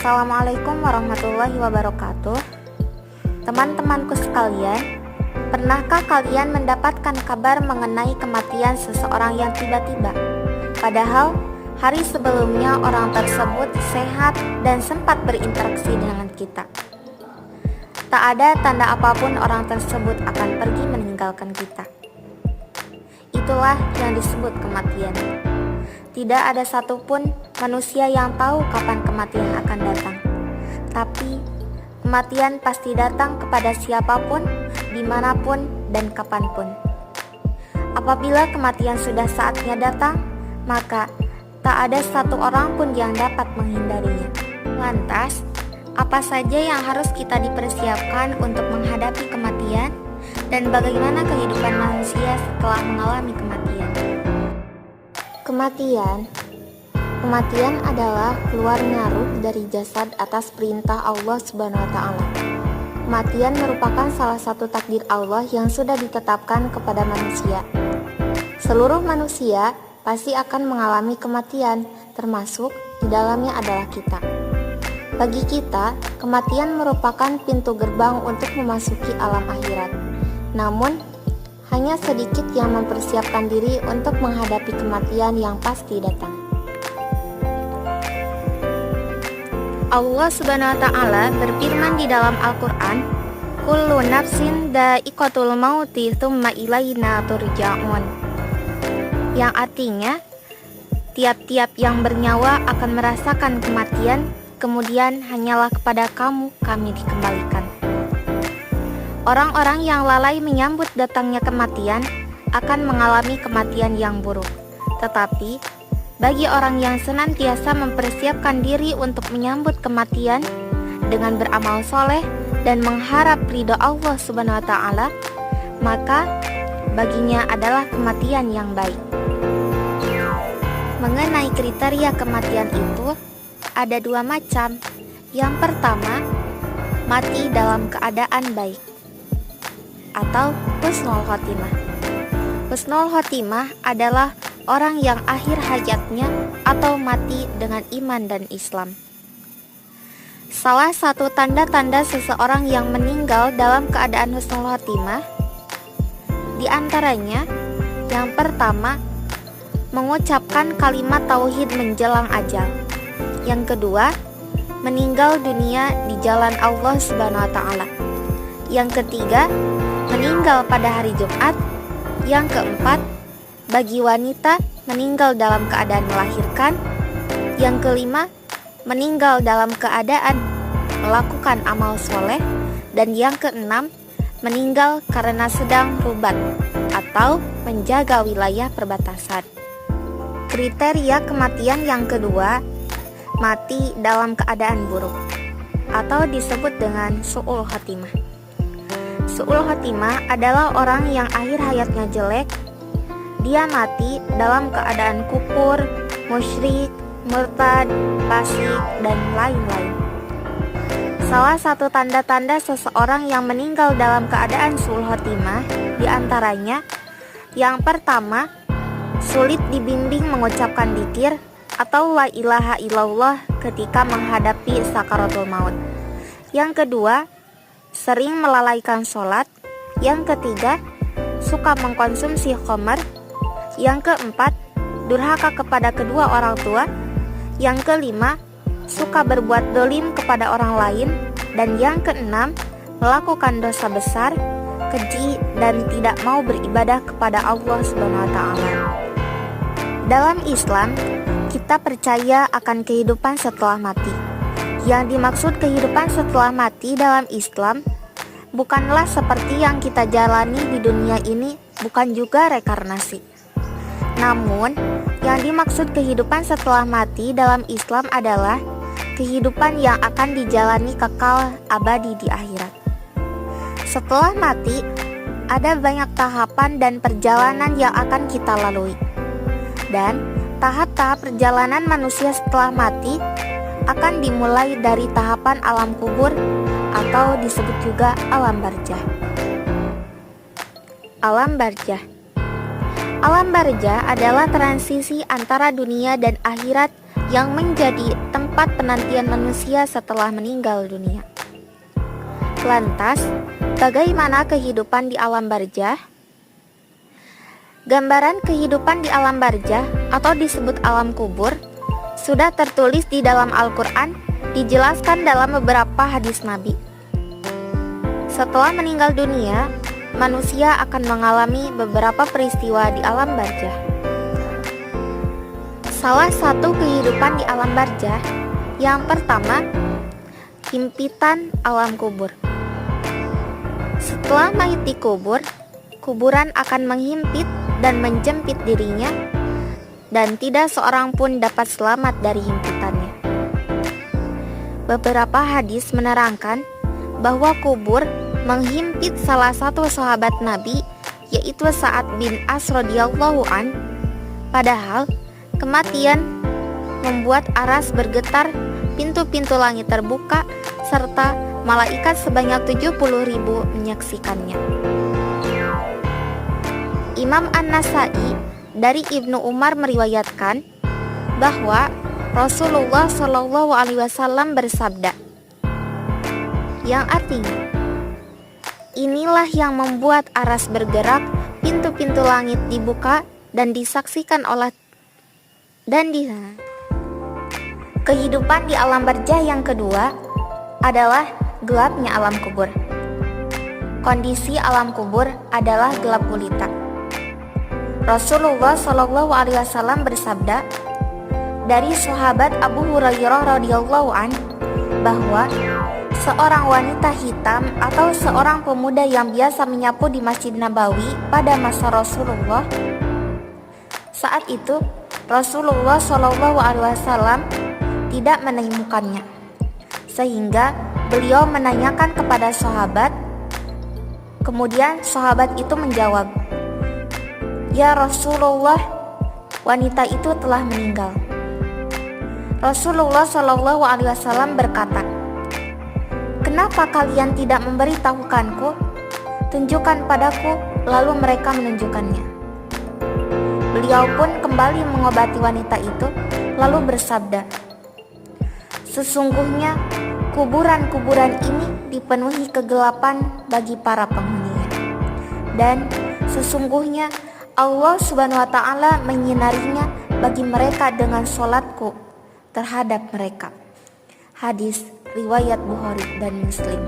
Assalamualaikum warahmatullahi wabarakatuh. Teman-temanku sekalian, pernahkah kalian mendapatkan kabar mengenai kematian seseorang yang tiba-tiba? Padahal hari sebelumnya orang tersebut sehat dan sempat berinteraksi dengan kita. Tak ada tanda apapun orang tersebut akan pergi meninggalkan kita. Itulah yang disebut kematian. Tidak ada satupun manusia yang tahu kapan kematian akan datang. Tapi kematian pasti datang kepada siapapun, dimanapun, dan kapanpun. Apabila kematian sudah saatnya datang, maka tak ada satu orang pun yang dapat menghindarinya. Lantas, apa saja yang harus kita dipersiapkan untuk menghadapi kematian? Dan bagaimana kehidupan manusia setelah mengalami kematian? Kematian adalah keluarnya ruh dari jasad atas perintah Allah Subhanahu wa Ta'ala. Kematian merupakan salah satu takdir Allah yang sudah ditetapkan kepada manusia. Seluruh manusia pasti akan mengalami kematian, termasuk di dalamnya adalah kita. Bagi kita, kematian merupakan pintu gerbang untuk memasuki alam akhirat. Namun, hanya sedikit yang mempersiapkan diri untuk menghadapi kematian yang pasti datang. Allah Subhanahu wa Ta'ala berfirman di dalam Al-Qur'an, "Kullu nafsin dha'iqatul mauti tsumma ilaina turja'un." Yang artinya, tiap-tiap yang bernyawa akan merasakan kematian, kemudian hanyalah kepada kamu kami dikembalikan. Orang-orang yang lalai menyambut datangnya kematian akan mengalami kematian yang buruk. Tetapi, bagi orang yang senantiasa mempersiapkan diri untuk menyambut kematian dengan beramal soleh dan mengharap ridho Allah Subhanahu wa Ta'ala, maka baginya adalah kematian yang baik. Mengenai kriteria kematian itu, ada dua macam. Yang pertama, mati dalam keadaan baik atau husnul khotimah. Husnul khotimah adalah orang yang akhir hayatnya atau mati dengan iman dan Islam. Salah satu tanda-tanda seseorang yang meninggal dalam keadaan husnul khotimah di antaranya, yang pertama, mengucapkan kalimat tauhid menjelang ajal. Yang kedua, meninggal dunia di jalan Allah Subhanahu wa Ta'ala. Yang ketiga, meninggal pada hari Jumat. Yang keempat, bagi wanita meninggal dalam keadaan melahirkan. Yang kelima, meninggal dalam keadaan melakukan amal soleh. Dan yang keenam, meninggal karena sedang rubat atau menjaga wilayah perbatasan. Kriteria kematian yang kedua, mati dalam keadaan buruk atau disebut dengan su'ul khotimah. Su'ul khotimah adalah orang yang akhir hayatnya jelek. Dia mati dalam keadaan kufur, musyrik, murtad, fasik, dan lain-lain. Salah satu tanda-tanda seseorang yang meninggal dalam keadaan su'ul khotimah diantaranya, yang pertama, sulit dibimbing mengucapkan dzikir atau la ilaha illallah ketika menghadapi sakaratul maut. Yang kedua, sering melalaikan sholat. Yang ketiga, suka mengkonsumsi khamar. Yang keempat, durhaka kepada kedua orang tua. Yang kelima, suka berbuat dolim kepada orang lain. Dan yang keenam, melakukan dosa besar, keji, dan tidak mau beribadah kepada Allah Subhanahu wa Ta'ala. Dalam Islam, kita percaya akan kehidupan setelah mati. Yang dimaksud kehidupan setelah mati dalam Islam bukanlah seperti yang kita jalani di dunia ini, bukan juga reinkarnasi. Namun, yang dimaksud kehidupan setelah mati dalam Islam adalah kehidupan yang akan dijalani kekal abadi di akhirat. Setelah mati, ada banyak tahapan dan perjalanan yang akan kita lalui. Dan tahap-tahap perjalanan manusia setelah mati akan dimulai dari tahapan alam kubur atau disebut juga alam barzah. Alam barzah Alam barzah adalah transisi antara dunia dan akhirat yang menjadi tempat penantian manusia setelah meninggal dunia. Lantas, bagaimana kehidupan di alam barzah? Gambaran kehidupan di alam barzah atau disebut alam kubur sudah tertulis di dalam Al-Quran, dijelaskan dalam beberapa hadis Nabi. Setelah meninggal dunia, manusia akan mengalami beberapa peristiwa di alam barzah. Salah satu kehidupan di alam barzah yang pertama, himpitan alam kubur. Setelah mayit dikubur, kuburan akan menghimpit dan menjepit dirinya, dan tidak seorang pun dapat selamat dari himpitannya. Beberapa hadis menerangkan bahwa kubur menghimpit salah satu sahabat Nabi, yaitu Sa'ad bin As radhiyallahu an. Padahal kematian membuat aras bergetar, pintu-pintu langit terbuka, serta malaikat sebanyak 70.000 menyaksikannya. Imam An-Nasai dari Ibnu Umar meriwayatkan bahwa Rasulullah Shallallahu Alaihi Wasallam bersabda, yang artinya, inilah yang membuat aras bergerak, pintu-pintu langit dibuka dan disaksikan oleh kehidupan di alam barzah yang kedua adalah gelapnya alam kubur. Kondisi alam kubur adalah gelap gulita. Rasulullah Shallallahu Alaihi Wasallam bersabda dari sahabat Abu Hurairah radhiyallahu an bahwa seorang wanita hitam atau seorang pemuda yang biasa menyapu di Masjid Nabawi pada masa Rasulullah. Saat itu Rasulullah Shallallahu Alaihi Wasallam tidak menemukannya, sehingga beliau menanyakan kepada sahabat. Kemudian sahabat itu menjawab, "Ya Rasulullah, wanita itu telah meninggal." Rasulullah Shallallahu Alaihi Wasallam berkata, "Kenapa kalian tidak memberitahukanku? Tunjukkan padaku." Lalu mereka menunjukkannya. Beliau pun kembali mengobati wanita itu, lalu bersabda, "Sesungguhnya kuburan-kuburan ini dipenuhi kegelapan bagi para penghuninya, dan sesungguhnya Allah Subhanahu wa Ta'ala menyinarinya bagi mereka dengan sholatku terhadap mereka." Hadis riwayat Bukhari dan Muslim.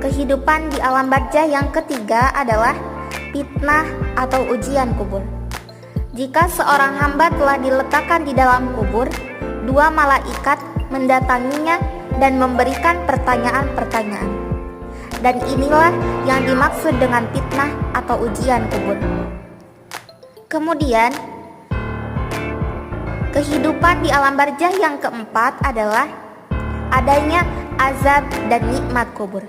Kehidupan di alam barzah yang ketiga adalah fitnah atau ujian kubur. Jika seorang hamba telah diletakkan di dalam kubur, dua malaikat mendatanginya dan memberikan pertanyaan-pertanyaan. Dan inilah yang dimaksud dengan fitnah atau ujian kubur. Kemudian, kehidupan di alam barzah yang keempat adalah adanya azab dan nikmat kubur.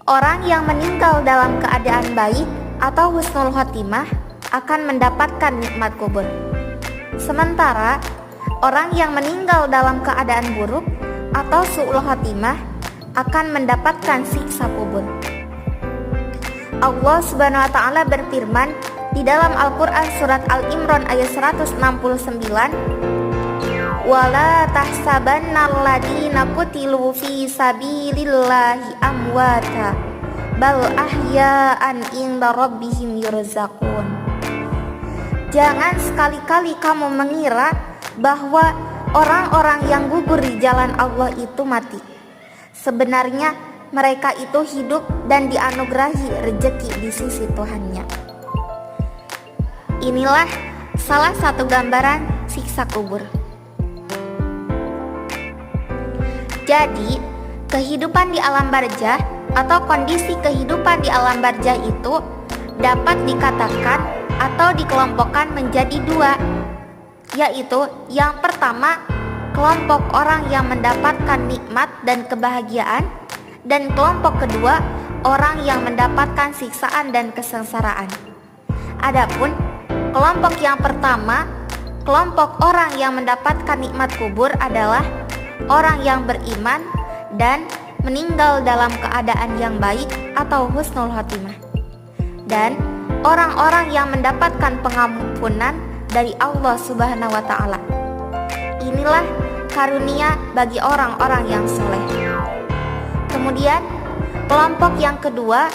Orang yang meninggal dalam keadaan baik atau husnul khotimah akan mendapatkan nikmat kubur. Sementara orang yang meninggal dalam keadaan buruk atau su'ul khotimah akan mendapatkan siksa kubur. Allah Subhanahu wa Ta'ala berfirman di dalam Al-Quran surat Al-Imran ayat 169, "Wala tahsabannalladina qutilu fi sabilillahi amwata bal ahya'an inda rabbihim yurzaqun." Jangan sekali-kali kamu mengira bahwa orang-orang yang gugur di jalan Allah itu mati. Sebenarnya mereka itu hidup dan dianugerahi rezeki di sisi Tuhannya. Inilah salah satu gambaran siksa kubur. Jadi, kehidupan di alam barzah atau kondisi kehidupan di alam barzah itu dapat dikatakan atau dikelompokkan menjadi dua, yaitu yang pertama, kelompok orang yang mendapatkan nikmat dan kebahagiaan, dan kelompok kedua, orang yang mendapatkan siksaan dan kesengsaraan. Adapun kelompok yang pertama, kelompok orang yang mendapatkan nikmat kubur adalah orang yang beriman dan meninggal dalam keadaan yang baik atau husnul khotimah. Dan orang-orang yang mendapatkan pengampunan dari Allah Subhanahu wa Ta'ala. Inilah karunia bagi orang-orang yang soleh. Kemudian, kelompok yang kedua,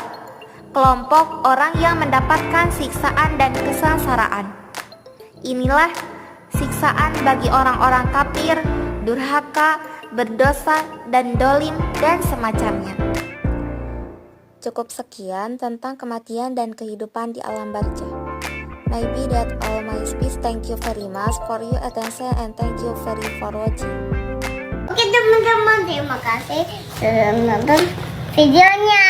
kelompok orang yang mendapatkan siksaan dan kesengsaraan. Inilah siksaan bagi orang-orang kafir, durhaka, berdosa, dan dolim, dan semacamnya. Cukup sekian tentang kematian dan kehidupan di alam barzah. Maybe that all my speech. Thank you very much for your attention and thank you very for watching. Oke teman-teman, terima kasih sudah menonton videonya.